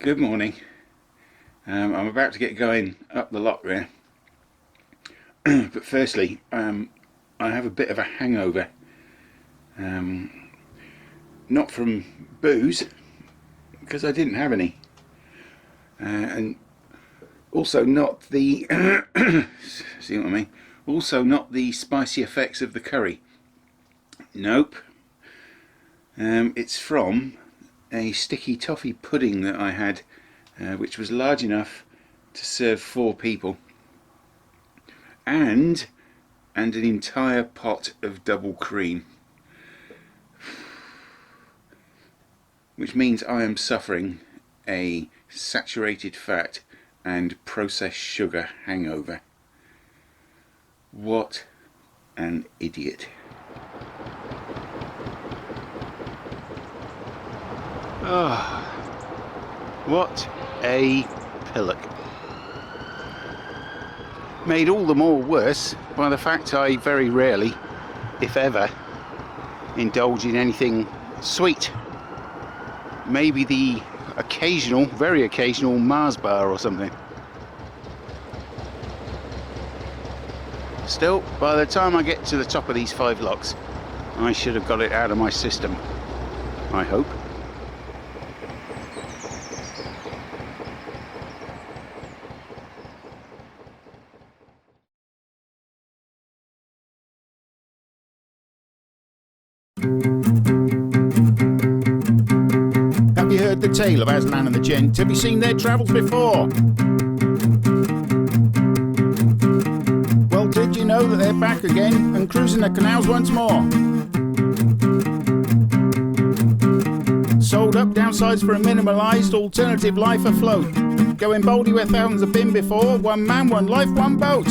Good morning. I'm about to get going up the lock there, but firstly, I have a bit of a hangover. Not from booze, because I didn't have any, and also not the see what I mean. Also not the spicy effects of the curry. Nope. It's from a sticky toffee pudding that I had, which was large enough to serve 4 people, and an entire pot of double cream, which means I am suffering a saturated fat and processed sugar hangover. What an idiot. Oh, what a pillock. Made all the more worse by the fact I very rarely, if ever, indulge in anything sweet. Maybe the occasional, very occasional Mars bar or something. Still, by the time I get to the top of these 5 locks, I should have got it out of my system, I hope. Have you heard the tale of Aslan and the gent? Have you seen their travels before? Well, did you know that they're back again and cruising the canals once more? Sold up downsides for a minimalised alternative life afloat. Going boldly where thousands have been before. One man, one life, one boat.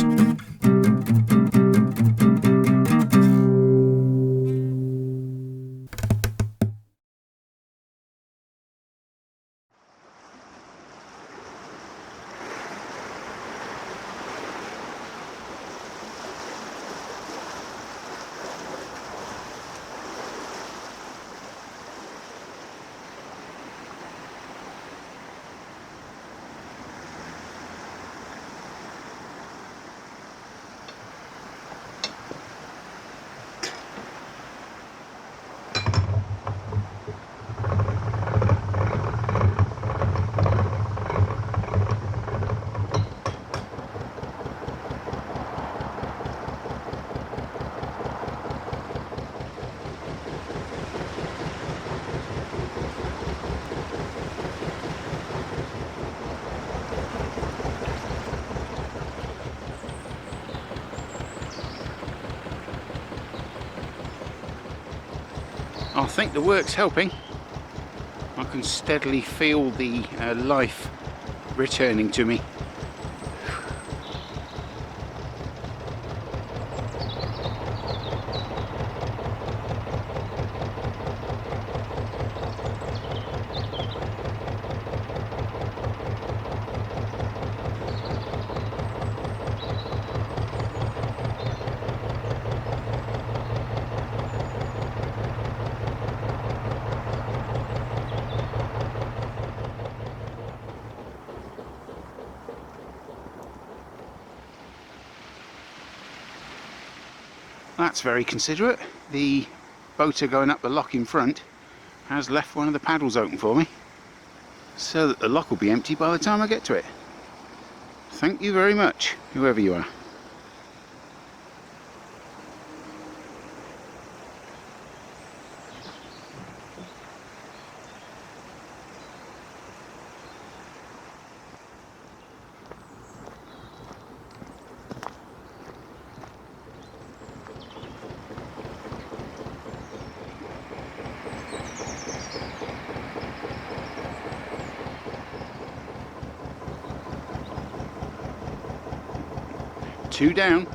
I think the work's helping. I can steadily feel the life returning to me. That's very considerate. The boater going up the lock in front has left one of the paddles open for me, so that the lock will be empty by the time I get to it. Thank you very much, whoever you are. Two down.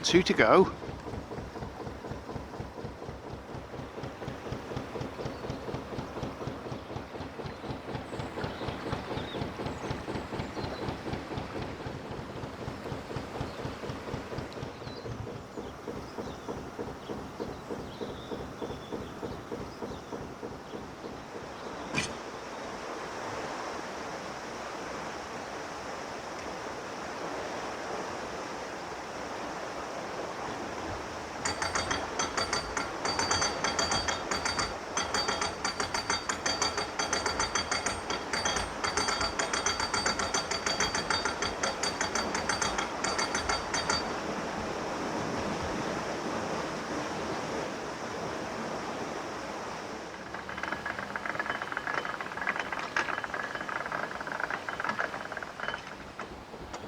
2 to go.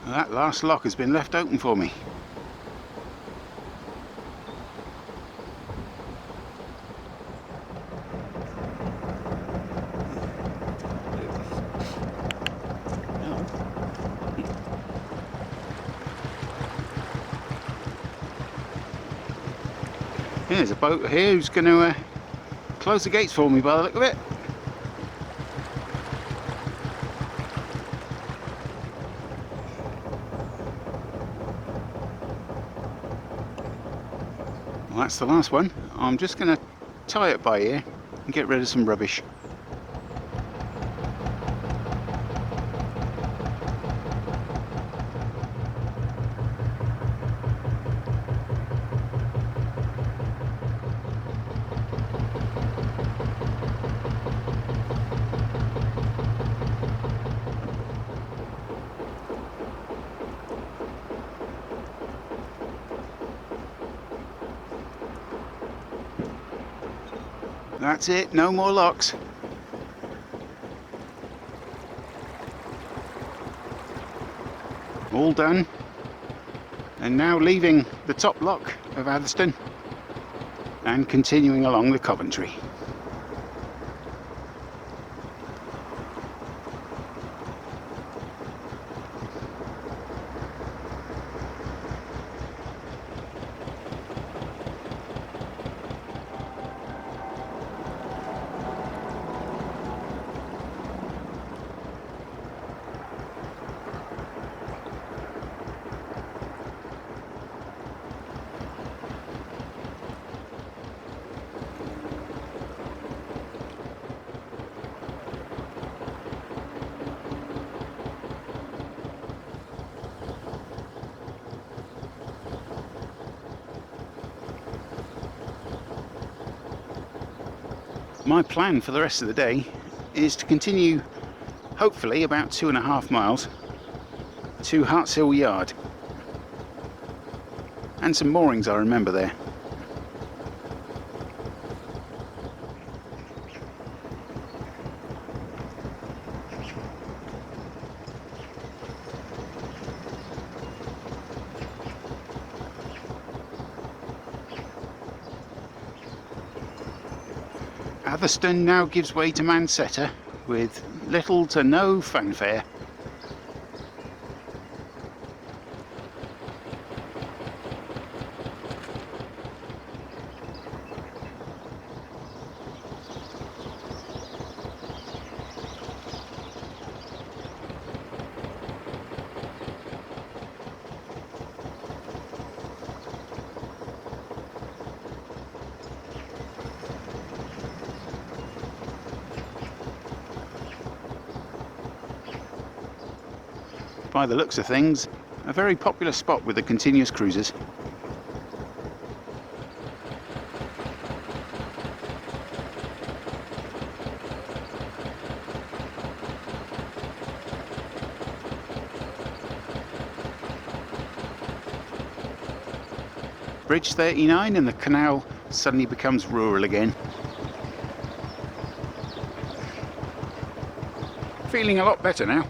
That last lock has been left open for me. There's a boat here who's going to close the gates for me by the look of it. Well, that's the last one. I'm just going to tie it by here and get rid of some rubbish. That's it, no more locks. All done. And now leaving the top lock of Atherstone and continuing along the Coventry. My plan for the rest of the day is to continue, hopefully about 2.5 miles to Hartshill Yard, and some moorings I remember there. Atherstone now gives way to Mansetta with little to no fanfare. By the looks of things, a very popular spot with the continuous cruisers. Bridge 39 and the canal suddenly becomes rural again. Feeling a lot better now.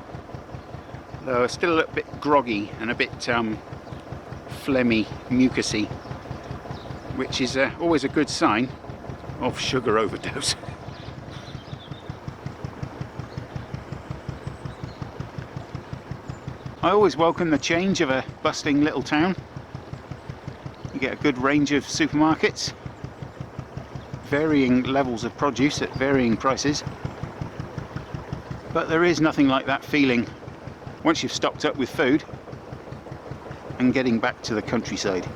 Though still a little bit groggy and a bit phlegmy, mucusy, which is always a good sign of sugar overdose. I always welcome the change of a bustling little town. get a good range of supermarkets, varying levels of produce at varying prices. But there is nothing like that feeling once you've stocked up with food and getting back to the countryside.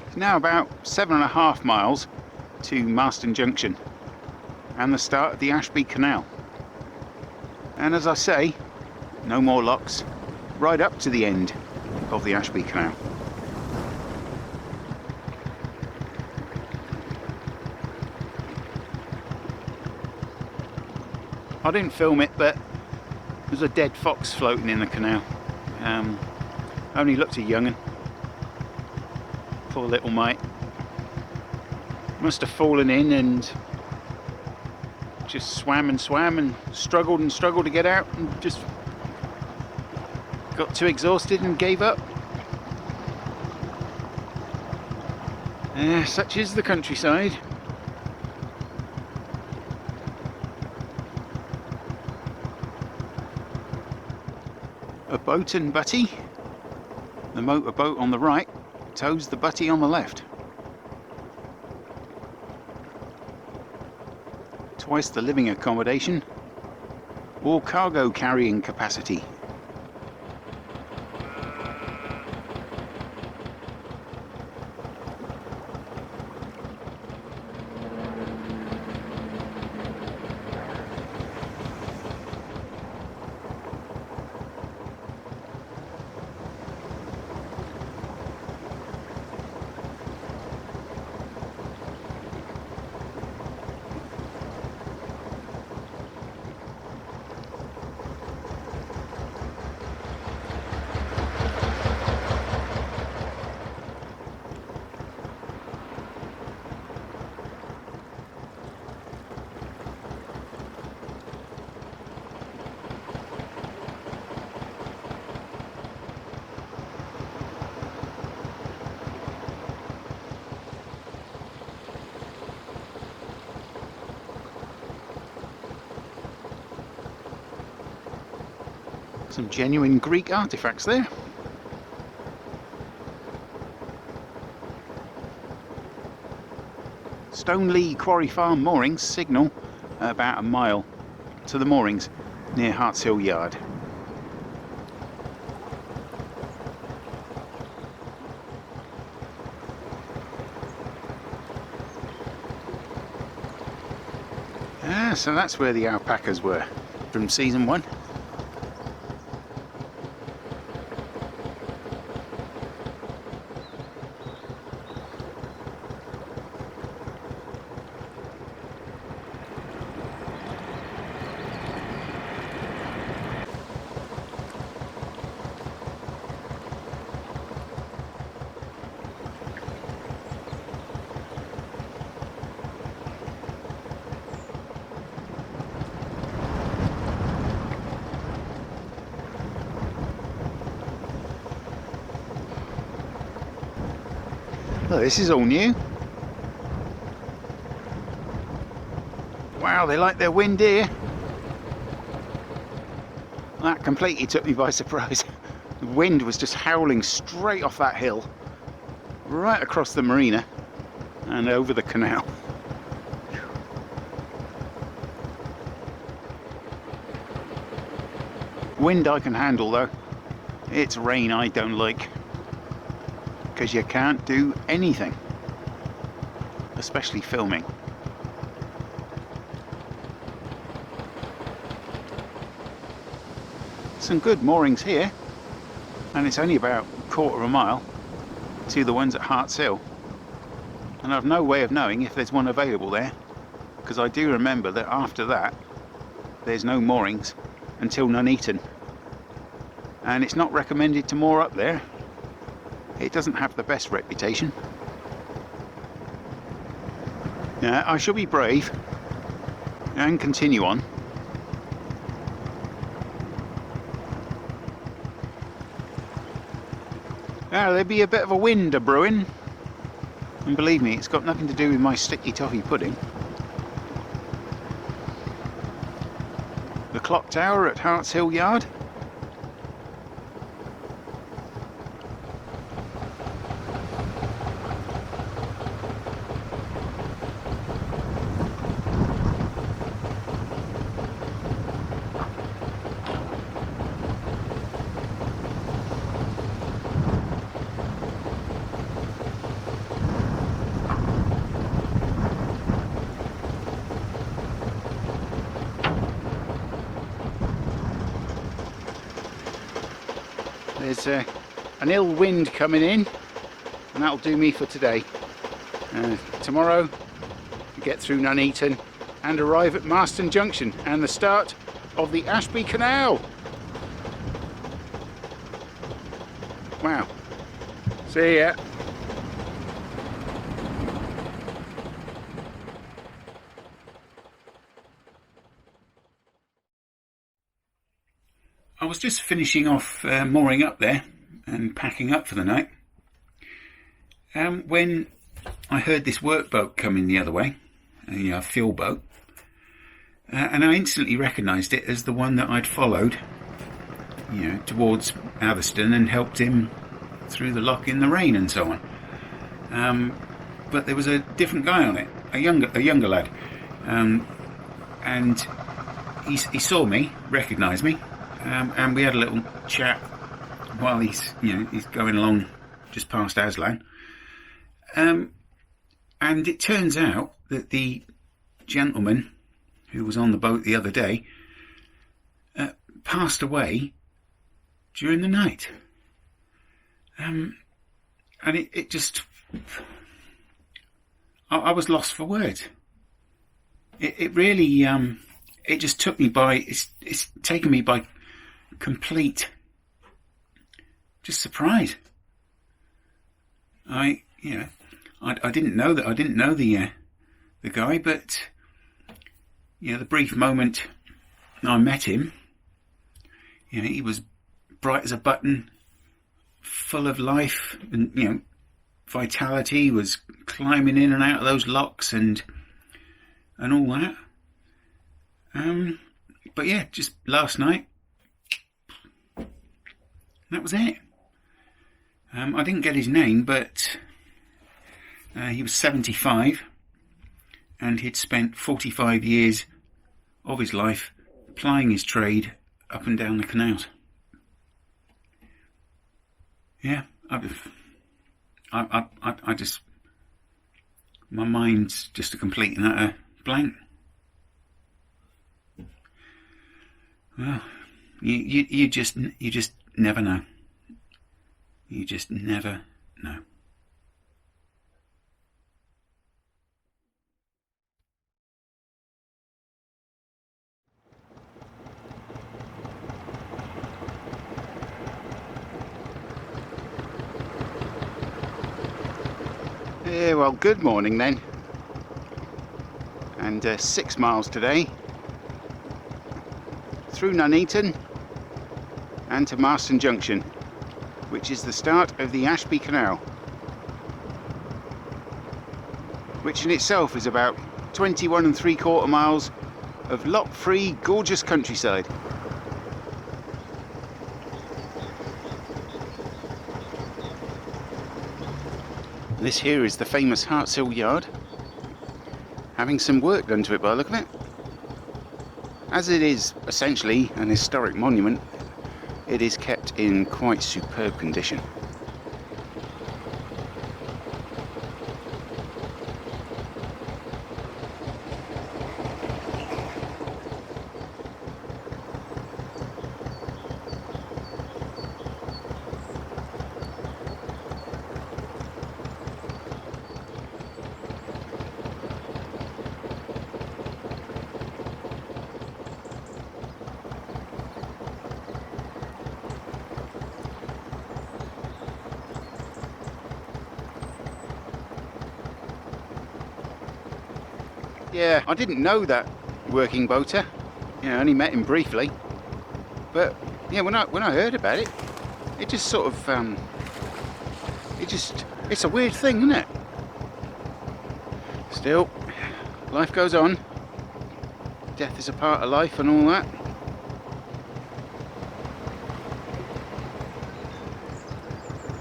It's now about 7.5 miles to Marston Junction and the start of the Ashby Canal. And as I say, no more locks, right up to the end of the Ashby Canal. I didn't film it, but there's a dead fox floating in the canal. Only looked a young'un. Poor little mate. Must have fallen in and just swam and struggled to get out, and just got too exhausted and gave up. Such is the countryside. A boat and butty. The motorboat on the right tows the butty on the left. Twice the living accommodation or cargo carrying capacity. Some genuine Greek artifacts there. Stoneleigh Quarry Farm moorings signal about a mile to the moorings near Hartshill Yard. So that's where the alpacas were from season 1. Oh, this is all new. Wow, they like their wind here. That completely took me by surprise. The wind was just howling straight off that hill, right across the marina and over the canal. Wind I can handle though. It's rain I don't like. Because you can't do anything, especially filming. Some good moorings here, and it's only about a quarter of a mile to the ones at Hartshill, and I've no way of knowing if there's one available there, because I do remember that after that there's no moorings until Nuneaton, and it's not recommended to moor up there. It doesn't have the best reputation. I shall be brave and continue on. There'll be a bit of a wind a-brewing, and believe me, it's got nothing to do with my sticky toffee pudding. The clock tower at Hartshill Yard. an ill wind coming in, and that'll do me for today. Tomorrow we get through Nuneaton and arrive at Marston Junction and the start of the Ashby Canal. Wow. See ya. I was just finishing off mooring up there and packing up for the night when I heard this workboat coming the other way, a fuel boat, and I instantly recognised it as the one that I'd followed, towards Atherstone and helped him through the lock in the rain and so on. But there was a different guy on it, a younger lad, and he saw me, recognised me. And we had a little chat while he's going along just past Aslan. And it turns out that the gentleman who was on the boat the other day passed away during the night. And it just... I was lost for words. It really... it just took me by... It's taken me by complete just surprise. I didn't know that. I didn't know the guy, but the brief moment I met him, he was bright as a button, full of life and vitality. He was climbing in and out of those locks and all that. But yeah, just last night, that was it. I didn't get his name, but he was 75 and he'd spent 45 years of his life plying his trade up and down the canals. Yeah, I just, my mind's just a complete and utter blank. Well, you just never know. You just never know. Yeah, well, good morning then. And 6 miles today through Nuneaton and to Marston Junction, which is the start of the Ashby Canal, which in itself is about 21 3/4 miles of lock-free, gorgeous countryside. This here is the famous Hartshill Yard, having some work done to it by the look of it. As it is essentially an historic monument, it is kept in quite superb condition. Yeah, I didn't know that working boater. I only met him briefly. But yeah, when I heard about it, it just sort of it's a weird thing, isn't it? Still, life goes on. Death is a part of life and all that.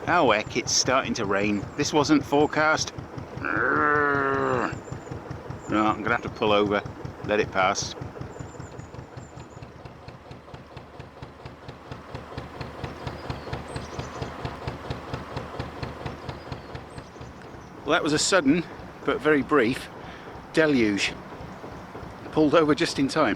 Oh heck, it's starting to rain. This wasn't forecast. No, I'm gonna have to pull over, let it pass. Well, that was a sudden, but very brief, deluge. Pulled over just in time.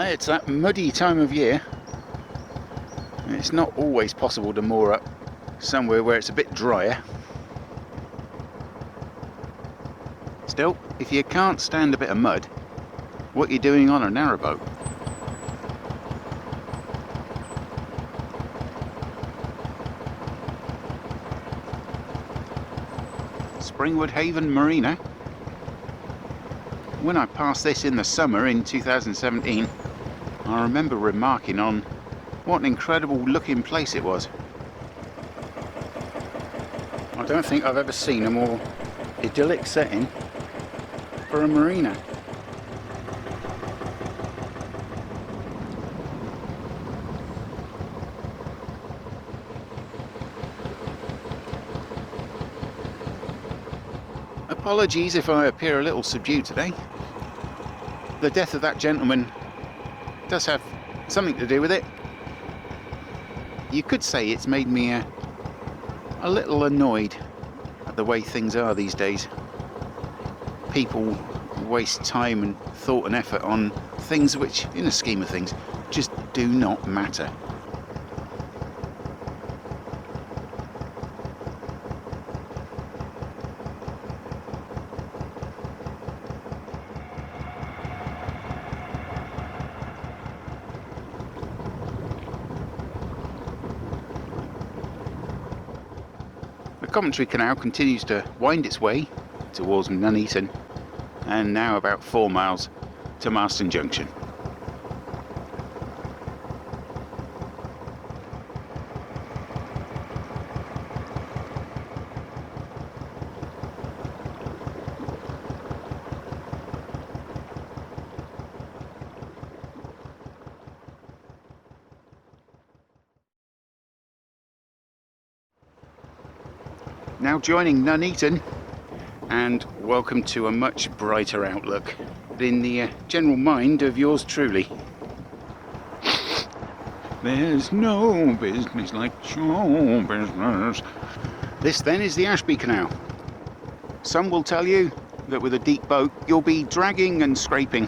It's that muddy time of year. It's not always possible to moor up somewhere where it's a bit drier. Still, if you can't stand a bit of mud, what are you doing on a narrowboat? Springwood Haven Marina. When I passed this in the summer in 2017, I remember remarking on what an incredible looking place it was. I don't think I've ever seen a more idyllic setting for a marina. Apologies if I appear a little subdued today. The death of that gentleman does have something to do with it. You could say it's made me a little annoyed at the way things are these days. People waste time and thought and effort on things which, in the scheme of things, just do not matter. The Coventry Canal continues to wind its way towards Nuneaton, and now about 4 miles to Marston Junction. Now joining Nuneaton, and welcome to a much brighter outlook in the general mind of yours truly. There's no business like show business. This then is the Ashby Canal. Some will tell you that with a deep boat you'll be dragging and scraping